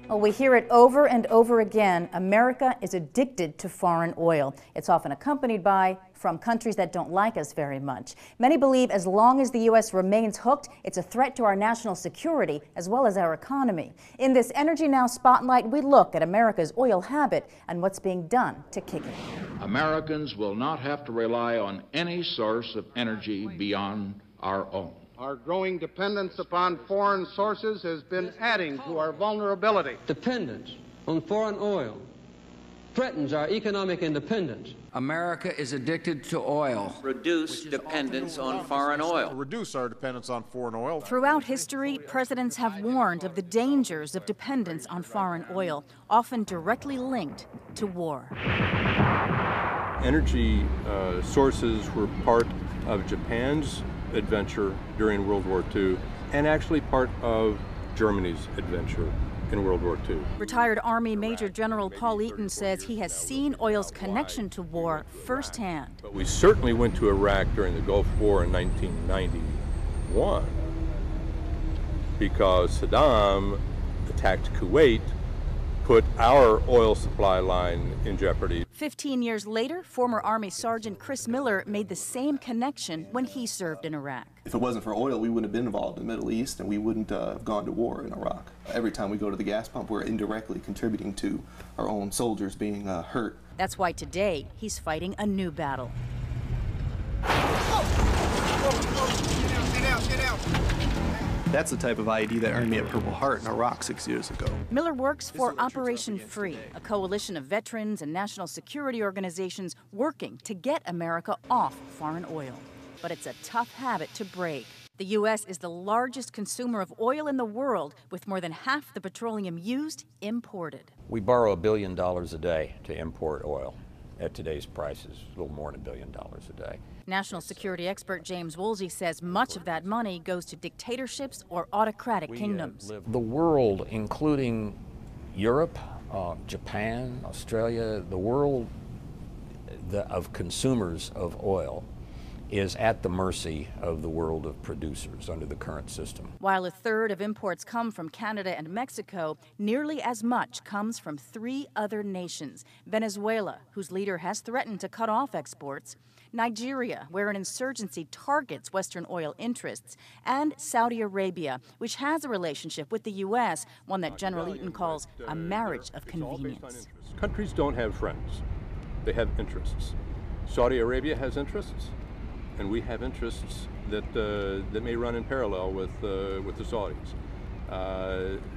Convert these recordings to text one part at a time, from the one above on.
Well, we hear it over and over again. America is addicted to foreign oil. It's often accompanied from countries that don't like us very much. Many believe as long as the U.S. remains hooked, it's a threat to our national security as well as our economy. In this Energy Now Spotlight, we look at America's oil habit and what's being done to kick it. Americans will not have to rely on any source of energy beyond our own. Our growing dependence upon foreign sources has been adding to our vulnerability. Dependence on foreign oil threatens our economic independence. America is addicted to oil. Reduce dependence on foreign oil. Reduce our dependence on foreign oil. Throughout history, presidents have warned of the dangers of dependence on foreign oil, often directly linked to war. Energy sources were part of Japan's adventure during World War II, and actually part of Germany's adventure in World War II. Retired Army Major General Paul Eaton says he has seen oil's connection to war firsthand. But we certainly went to Iraq during the Gulf War in 1991 because Saddam attacked Kuwait, put our oil supply line in jeopardy. 15 years later, former Army Sergeant Chris Miller made the same connection when he served in Iraq. If it wasn't for oil, we wouldn't have been involved in the Middle East, and we wouldn't have gone to war in Iraq. Every time we go to the gas pump, we're indirectly contributing to our own soldiers being hurt. That's why today he's fighting a new battle. That's the type of IED that earned me a Purple Heart in Iraq 6 years ago. Miller works for Operation Free, a coalition of veterans and national security organizations working to get America off foreign oil. But it's a tough habit to break. The U.S. is the largest consumer of oil in the world, with more than half the petroleum used imported. We borrow $1 billion a day to import oil. At today's prices, a little more than $1 billion a day. National security expert James Woolsey says much of that money goes to dictatorships or autocratic kingdoms. The world, including Europe, Japan, Australia, the world of consumers of oil is at the mercy of the world of producers under the current system. While a third of imports come from Canada and Mexico, nearly as much comes from 3 other nations: Venezuela, whose leader has threatened to cut off exports; Nigeria, where an insurgency targets Western oil interests; and Saudi Arabia, which has a relationship with the U.S., one that General Eaton calls a marriage of convenience. Countries don't have friends. They have interests. Saudi Arabia has interests, and we have interests that may run in parallel with the Saudis.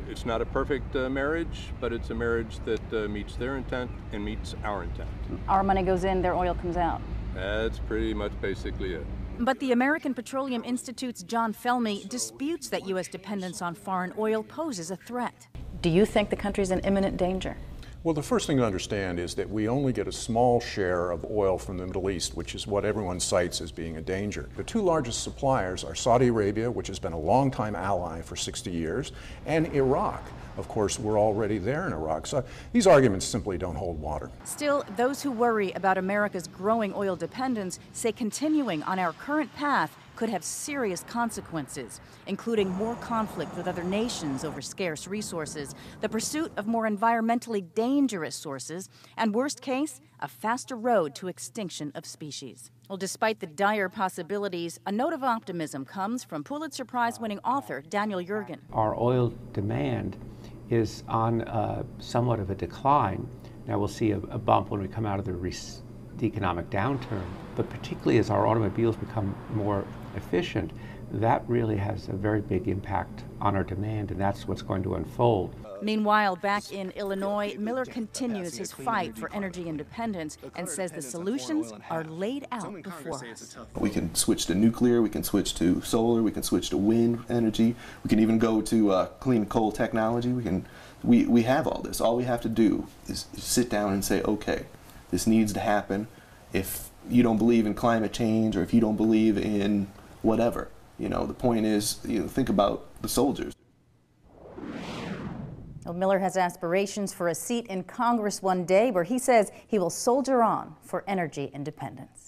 It's not a perfect marriage, but it's a marriage that meets their intent and meets our intent. Our money goes in, their oil comes out. That's pretty much basically it. But the American Petroleum Institute's John Felmy disputes that U.S. dependence on foreign oil poses a threat. Do you think the country's in imminent danger? Well, the first thing to understand is that we only get a small share of oil from the Middle East, which is what everyone cites as being a danger. The 2 largest suppliers are Saudi Arabia, which has been a longtime ally for 60 years, and Iraq. Of course, we're already there in Iraq, so these arguments simply don't hold water. Still, those who worry about America's growing oil dependence say continuing on our current path could have serious consequences, including more conflict with other nations over scarce resources, the pursuit of more environmentally dangerous sources, and worst case, a faster road to extinction of species. Well, despite the dire possibilities, a note of optimism comes from Pulitzer Prize-winning author Daniel Yergin. Our oil demand is on somewhat of a decline. Now we'll see a bump when we come out of the economic downturn, but particularly as our automobiles become more efficient, that really has a very big impact on our demand, and that's what's going to unfold. Meanwhile, back in Illinois, Miller continues his fight for energy independence and says the solutions are laid out before us. We can switch to nuclear, we can switch to solar, we can switch to wind energy, we can even go to clean coal technology. We have all this. All we have to do is sit down and say, okay, this needs to happen. If you don't believe in climate change, or if you don't believe in whatever, the point is, think about the soldiers. Well, Miller has aspirations for a seat in Congress one day, where he says he will soldier on for energy independence.